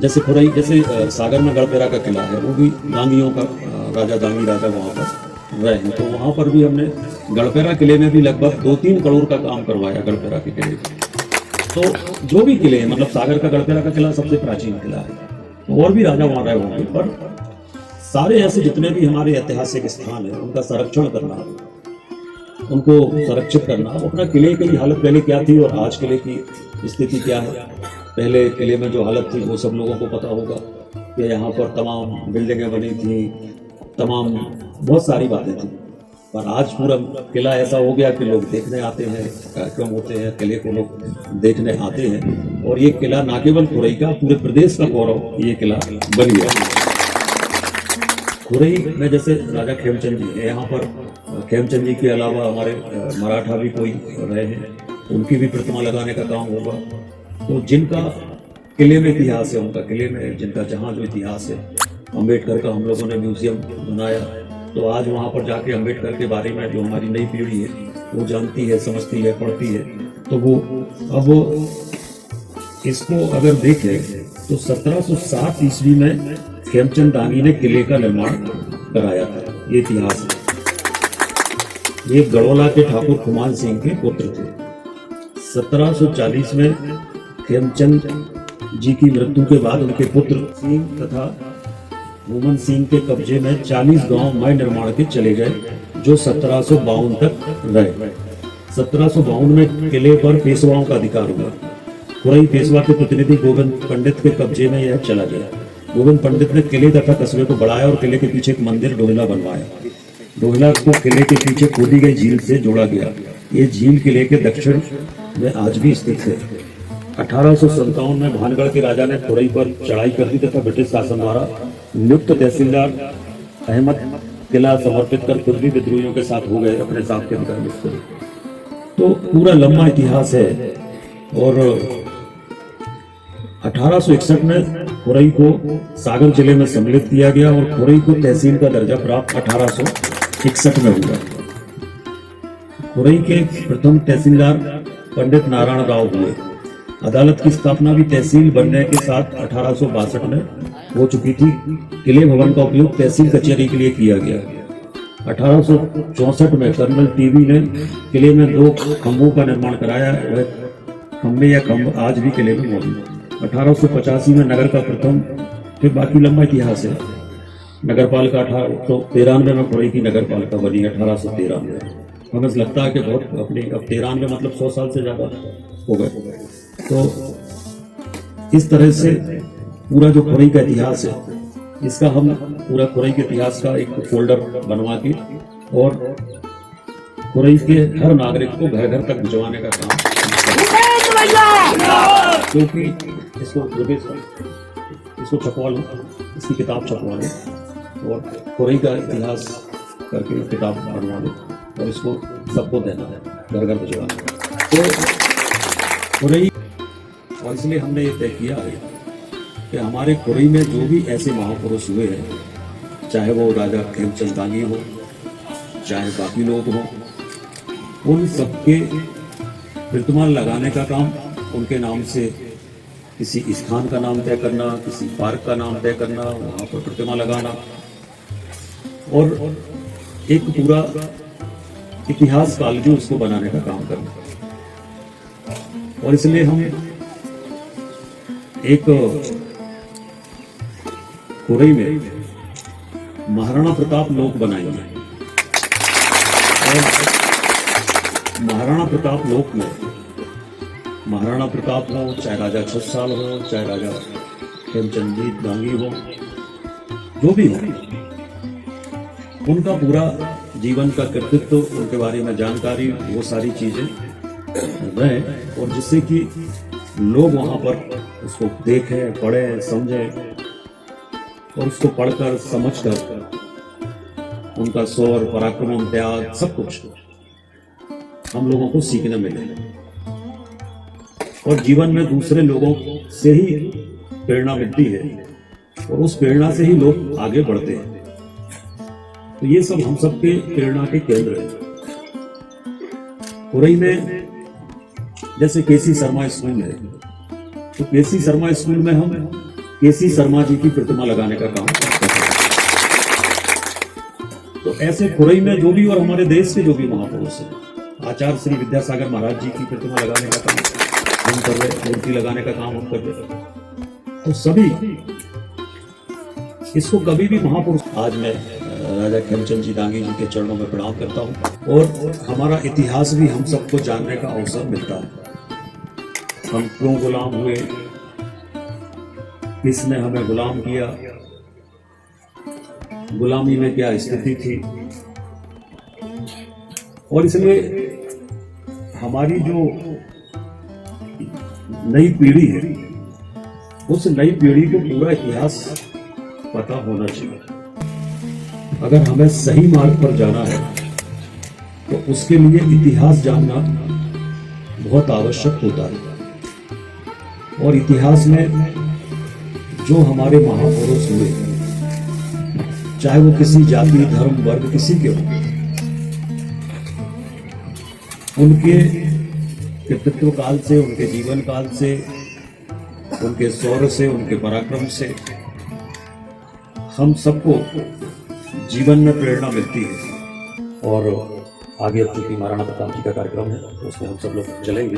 जैसे खुरई, जैसे सागर में गढ़पेरा का किला है, वो भी दांगियों का, राजा दांगी राजा वहाँ पर रहे हैं। तो वहाँ पर भी हमने गढ़पेरा किले में भी लगभग 2-3 करोड़ का काम करवाया गढ़पेरा के किले में। तो जो भी किले हैं, मतलब सागर का गढ़पेरा का किला सबसे प्राचीन किला है, तो और भी राजा वहाँ रहे होंगे, पर सारे ऐसे जितने भी हमारे ऐतिहासिक स्थान है उनका संरक्षण करना, उनको संरक्षित करना। अपना किले की हालत पहले क्या थी और आज किले की स्थिति क्या है। पहले किले में जो हालत थी वो सब लोगों को पता होगा कि यहाँ पर तमाम बिल्डिंगें बनी थी, तमाम बहुत सारी बातें थी। पर आज पूरा किला ऐसा हो गया कि लोग देखने आते हैं, कार्यक्रम होते हैं, किले को लोग देखने आते हैं। और ये किला न केवल खुरई का, पूरे प्रदेश का गौरव ये किला बन गया। खुरई में जैसे राजा खेमचंद जी है, यहाँ पर खेमचंद जी के अलावा हमारे मराठा भी कोई रहे हैं, उनकी भी प्रतिमा लगाने का काम होगा। तो जिनका किले में इतिहास है, उनका किले में जिनका जहाँ जो इतिहास है, अम्बेडकर का हम लोगों ने म्यूजियम बनाया। तो आज वहाँ पर जाके अम्बेडकर के बारे में जो हमारी नई पीढ़ी है वो जानती है, समझती है, पढ़ती है। तो वो अब इसको अगर देखें तो 1707 ईस्वी में खेमचंद दांगी ने किले का निर्माण कराया था, ये इतिहास है। ये गढ़ोला के ठाकुर खुमान सिंह के पुत्र थे। 1740 में खेमचंद जी की मृत्यु के बाद उनके पुत्र सिंह तथा मोमन सिंह के कब्जे में 40 गांव मय निर्माण के चले गए, जो 1752 तक रहे। 1752 में किले पर पेशवाओं का अधिकार हुआ। खुरई पेशवा के प्रतिनिधि गोविंद पंडित के कब्जे में यह चला गया। गोविंद पंडित ने किले तथा कस्बे को बढ़ाया और किले के पीछे एक मंदिर डोहला बनवाया। डोहला को किले के पीछे खोदी गई झील से जोड़ा गया। ये झील किले के दक्षिण में आज भी स्थित है। 1857 में भानगढ़ के राजा ने खुरई पर चढ़ाई कर दी तथा ब्रिटिश शासन द्वारा नियुक्त तहसीलदार अहमद किला समर्पित कर खुद भी विद्रोहियों के साथ हो गए अपने साथ के अधिकार। तो पूरा लंबा इतिहास है। और 1861 में खुरई को सागर जिले में सम्मिलित किया गया और खुरई को तहसील का दर्जा प्राप्त 1861 में हुआ। खुरई के प्रथम तहसीलदार पंडित नारायण राव हुए। अदालत की स्थापना भी तहसील बनने के साथ 1862 में हो चुकी थी। किले भवन का उपयोग तहसील कचहरी के लिए किया गया। 1864 में कर्नल टीवी ने किले में 2 खंभों का निर्माण कराया। वह खंभे या खंभ आज भी किले में मौजूद है। 1885 में नगर का प्रथम, फिर बाकी लंबा इतिहास है। नगर पालिका 1893 में खुरई की नगर पालिका बनी 1813 में। हमें लगता है कि बहुत अपने अब 93 मतलब 100 साल से ज्यादा हो गए। तो इस तरह से पूरा जो खुरई का इतिहास है, इसका हम पूरा खुरई के इतिहास का एक फोल्डर बनवा के और खुरई के हर नागरिक को घर घर तक भिजवाने का काम, क्योंकि इसको छपवा लो, इसकी किताब छपवा लो और खुरई का इतिहास करके किताब बनवा लो और इसको सबको देना है, घर घर भिजवाना। तो खुरई, और इसलिए हमने ये तय किया है कि हमारे खुरई में जो भी ऐसे महापुरुष हुए हैं, चाहे वो राजा खेमचंद दांगी हो, चाहे बाकी लोग हों, उन सबके प्रतिमा लगाने का काम, उनके नाम से किसी स्थान का नाम तय करना, किसी पार्क का नाम तय करना, वहाँ पर प्रतिमा लगाना और एक पूरा इतिहास काल जो उसको बनाने का काम करना। और इसलिए हम एक खुरई में महाराणा प्रताप लोक बनाएंगे और महाराणा प्रताप लोक में महाराणा प्रताप हो, चाहे राजा छत्रसाल हो, चाहे राजा खेमचंद जी दांगी हो, जो भी हो, उनका पूरा जीवन का कृतित्व, उनके बारे में जानकारी, वो सारी चीजें रहें और जिससे कि लोग वहां पर उसको देखें, पढ़ें, समझें और उसको पढ़कर समझकर उनका शौर्य, पराक्रम, त्याग, सब कुछ हम लोगों को सीखने मिले और जीवन में दूसरे लोगों से ही प्रेरणा मिलती है और उस प्रेरणा से ही लोग आगे बढ़ते हैं। तो ये सब हम सबके प्रेरणा के केंद्र हैं। खुरई में जैसे केसी शर्मा स्कूल है, तो केसी शर्मा स्कूल में हम केसी शर्मा जी की प्रतिमा लगाने का काम करते हैं। तो ऐसे खुरई में जो भी और हमारे देश के जो भी महापुरुष हैं, आचार्य श्री विद्यासागर महाराज जी की प्रतिमा लगाने का काम हम कर रहे, मूर्ति लगाने का काम हम कर रहे। तो सभी इसको कभी भी महापुरुष, आज मैं राजा खेमचंद जी दांगी जी के चरणों में प्रणाम करता हूँ और हमारा इतिहास भी हम सबको जानने का अवसर मिलता है। हम क्यों गुलाम हुए, किसने हमें गुलाम किया, गुलामी में क्या स्थिति थी, और इसलिए हमारी जो नई पीढ़ी है उस नई पीढ़ी को पूरा इतिहास पता होना चाहिए। अगर हमें सही मार्ग पर जाना है तो उसके लिए इतिहास जानना बहुत आवश्यक होता है। और इतिहास में जो हमारे महापुरुष हुए, चाहे वो किसी जाति धर्म वर्ग किसी के हो, उनके कृतित्व काल से, उनके जीवन काल से, उनके शौर्य से, उनके पराक्रम से हम सबको जीवन में प्रेरणा मिलती है। और आगे अब चूंकि महाराणा प्रताप जी का कार्यक्रम है, उसमें हम सब लोग चलेंगे।